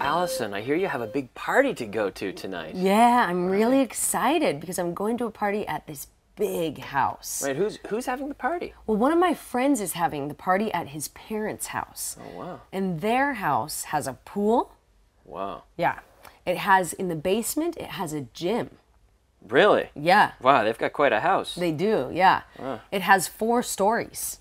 Allison, I hear you have a big party to go to tonight. Yeah, I'm really excited because I'm going to a party at this big house. Right, who's having the party? Well, one of my friends is having the party at his parents' house. Oh, wow. And their house has a pool. Wow. Yeah. It has, in the basement, it has a gym. Really? Yeah. Wow, they've got quite a house. They do, yeah. Wow. It has 4 stories.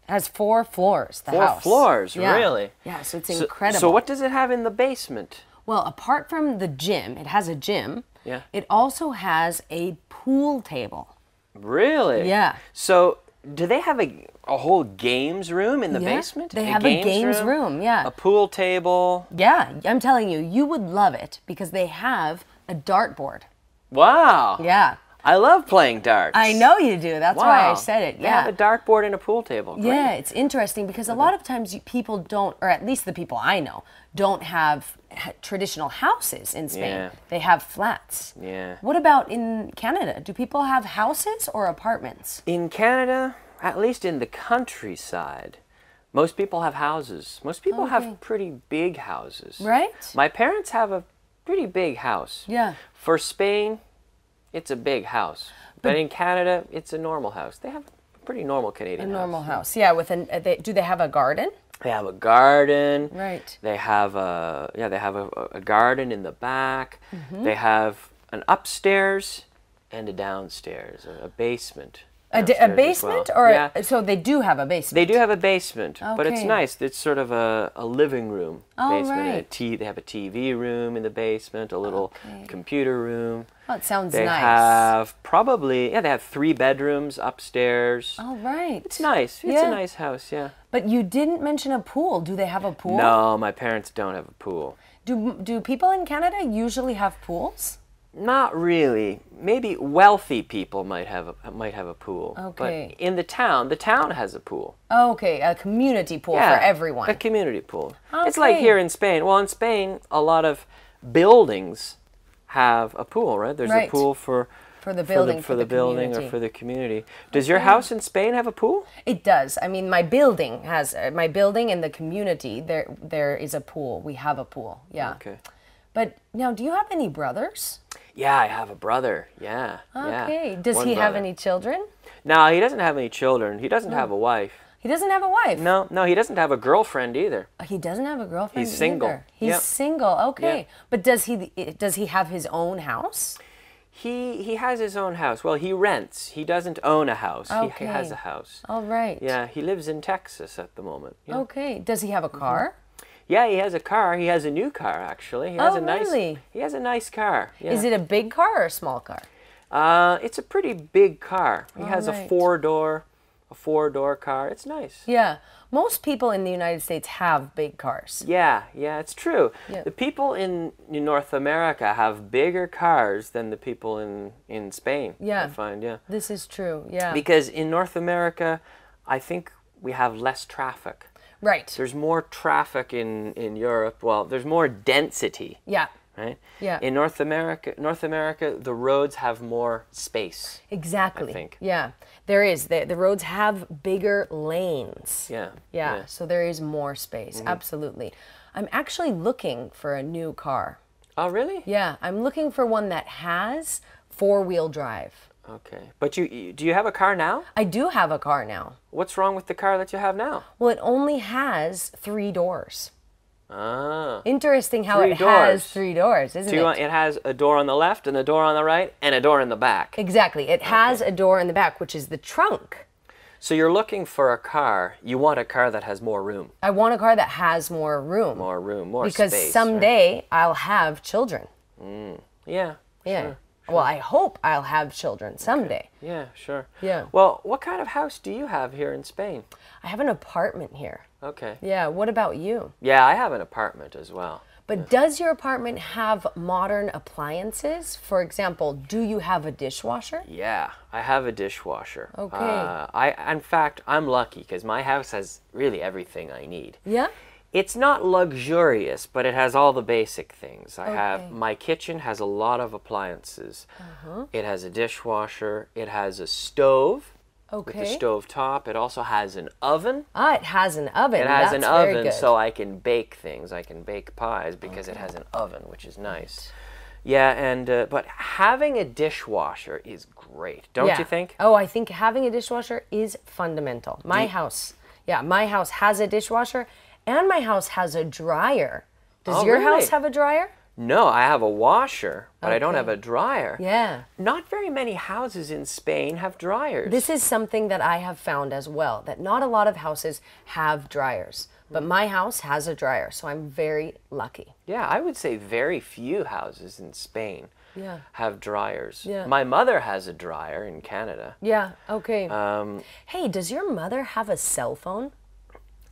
It has 4 floors, the 4 house. floors, Yeah. really? Yeah, so it's incredible. So what does it have in the basement? Well, apart from the gym, it has a gym. Yeah. It also has a pool table. Really? Yeah. So do they have a whole games room in the basement? They have a games room, yeah. A pool table? Yeah, I'm telling you, you would love it because they have a dartboard. Wow. Yeah. I love playing darts. I know you do. That's why I said it. They Yeah. have a dartboard and a pool table. Great. Yeah, it's interesting because a lot of times people don't, or at least the people I know, don't have traditional houses in Spain. Yeah. They have flats. Yeah. What about in Canada? Do people have houses or apartments? In Canada, at least in the countryside, most people have houses. Most people have pretty big houses. Right? My parents have a pretty big house. Yeah. For Spain, it's a big house. But in Canada, it's a normal house. They have a pretty normal Canadian house. A normal house. Yeah, with do they have a garden? They have a garden. Right. They have a garden in the back. They have an upstairs and a downstairs, a basement. A basement, well. or yeah. So they do have a basement. They do have a basement, but it's Okay. nice. It's sort of a living room basement. right. They have a TV room in the basement, a little computer room. Oh, it sounds They nice. have they have 3 bedrooms upstairs. Oh, right. It's nice. It's a nice house, yeah. But you didn't mention a pool. Do they have a pool? No, my parents don't have a pool. Do people in Canada usually have pools? Not really. Maybe wealthy people might have a pool. Okay. But in the town has a pool. Oh, okay, a community pool for everyone. A community pool. Okay. It's like here in Spain. Well, in Spain, a lot of buildings have a pool, right? There's a pool for the building, for the building or for the community. Does your house in Spain have a pool? It does. I mean, my building has my building and the community. There is a pool. We have a pool. Yeah. Okay. But now, do you have any brothers? Yeah, I have a brother. Yeah. Okay. Yeah. Does he have any children? No, he doesn't have any children. He doesn't have a wife. He doesn't have a wife. No, he doesn't have a girlfriend either. He doesn't have a girlfriend. He's single. Either. He's Yep. single. Okay. Yeah. But does he have his own house? He has his own house. Well, he rents. He doesn't own a house. Okay. He has a house. All right. Yeah, he lives in Texas at the moment. Yeah. Okay. Does he have a car? Yeah, he has a car. He has a new car actually. He has really? He has a nice car. Yeah. Is it a big car or a small car? It's a pretty big car. He has a right. 4-door car. It's nice. Yeah. Most people in the United States have big cars. Yeah, it's true. Yeah. The people in North America have bigger cars than the people in Spain. Yeah. I find, yeah. This is true. Yeah. Because in North America, I think we have less traffic. Right. There's more traffic in Europe. Well, there's more density. Yeah. Right? Yeah. In North America, the roads have more space. Exactly. I think. Yeah. There is. The roads have bigger lanes. Yeah. Yeah. So there is more space. Absolutely. I'm actually looking for a new car. Oh, really? Yeah. I'm looking for one that has 4-wheel drive. Okay. But do you have a car now? I do have a car now. What's wrong with the car that you have now? Well, it only has 3 doors. Ah. Interesting how 3 it doors. has 3 doors, isn't it? It has a door on the left and a door on the right and a door in the back. Exactly. It has a door in the back, which is the trunk. So you're looking for a car. You want a car that has more room. I want a car that has more room. More room, more because space. someday I'll have children. Yeah. Yeah. Sure. Well, I hope I'll have children someday. Yeah, sure. Yeah. Well, what kind of house do you have here in Spain? I have an apartment here. Okay. Yeah. What about you? Yeah, I have an apartment as well. But does your apartment have modern appliances? For example, do you have a dishwasher? Yeah, I have a dishwasher. Okay. In fact, I'm lucky because my house has really everything I need. Yeah? It's not luxurious, but it has all the basic things. Okay. My kitchen has a lot of appliances. It has a dishwasher. It has a stove. with the Okay. stove top. It also has an oven. Ah, it has an oven. It has an That's very oven, good. so I can bake things. I can bake pies because it has an oven, which is nice. Yeah, and but having a dishwasher is great, don't you think? Oh, I think having a dishwasher is fundamental. My house has a dishwasher, and my house has a dryer. Does Oh, your really? house have a dryer? No, I have a washer, but I don't Okay. have a dryer. Yeah. Not very many houses in Spain have dryers. This is something that I have found as well, that not a lot of houses have dryers. But my house has a dryer, so I'm very lucky. Yeah, I would say very few houses in Spain Yeah. have dryers. Yeah. My mother has a dryer in Canada. Yeah, okay. Um, Hey, does your mother have a cell phone?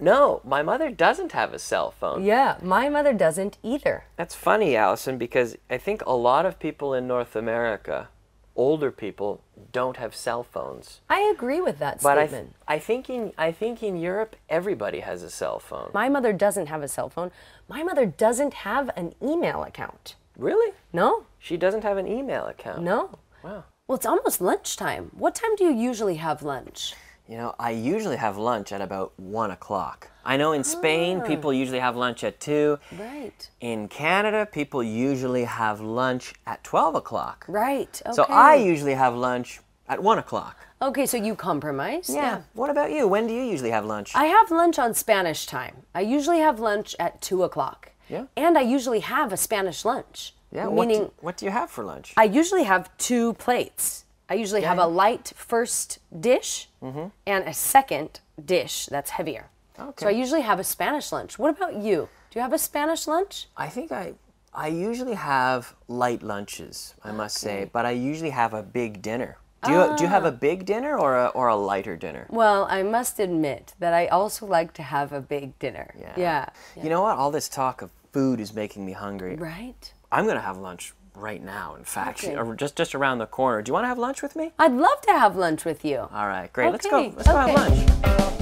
No, my mother doesn't have a cell phone. Yeah, my mother doesn't either. That's funny, Allison, because I think a lot of people in North America, older people, don't have cell phones. I agree with that But statement. I think in Europe, everybody has a cell phone. My mother doesn't have a cell phone. My mother doesn't have an email account. Really? No, She doesn't have an email account. no. Wow. Well, it's almost lunchtime. What time do you usually have lunch? You know, I usually have lunch at about 1 o'clock. I know in Spain, people usually have lunch at 2. Right. In Canada, people usually have lunch at 12 o'clock. Right. Okay. So I usually have lunch at 1 o'clock. Okay, so you compromise. Yeah. What about you? When do you usually have lunch? I have lunch on Spanish time. I usually have lunch at 2 o'clock. Yeah. And I usually have a Spanish lunch. Yeah. Meaning What do you have for lunch? I usually have 2 plates. I usually have a light first dish and a second dish that's heavier. Okay. So I usually have a Spanish lunch. What about you? Do you have a Spanish lunch? I think I usually have light lunches, I must say, but I usually have a big dinner. Do you have a big dinner or a lighter dinner? Well, I must admit that I also like to have a big dinner. Yeah. You know what? All this talk of food is making me hungry. Right? I'm going to have lunch right now, in fact, Okay. or just around the corner. Do you want to have lunch with me? I'd love to have lunch with you. All right, great. Let's Okay, go. Let's go have okay. lunch.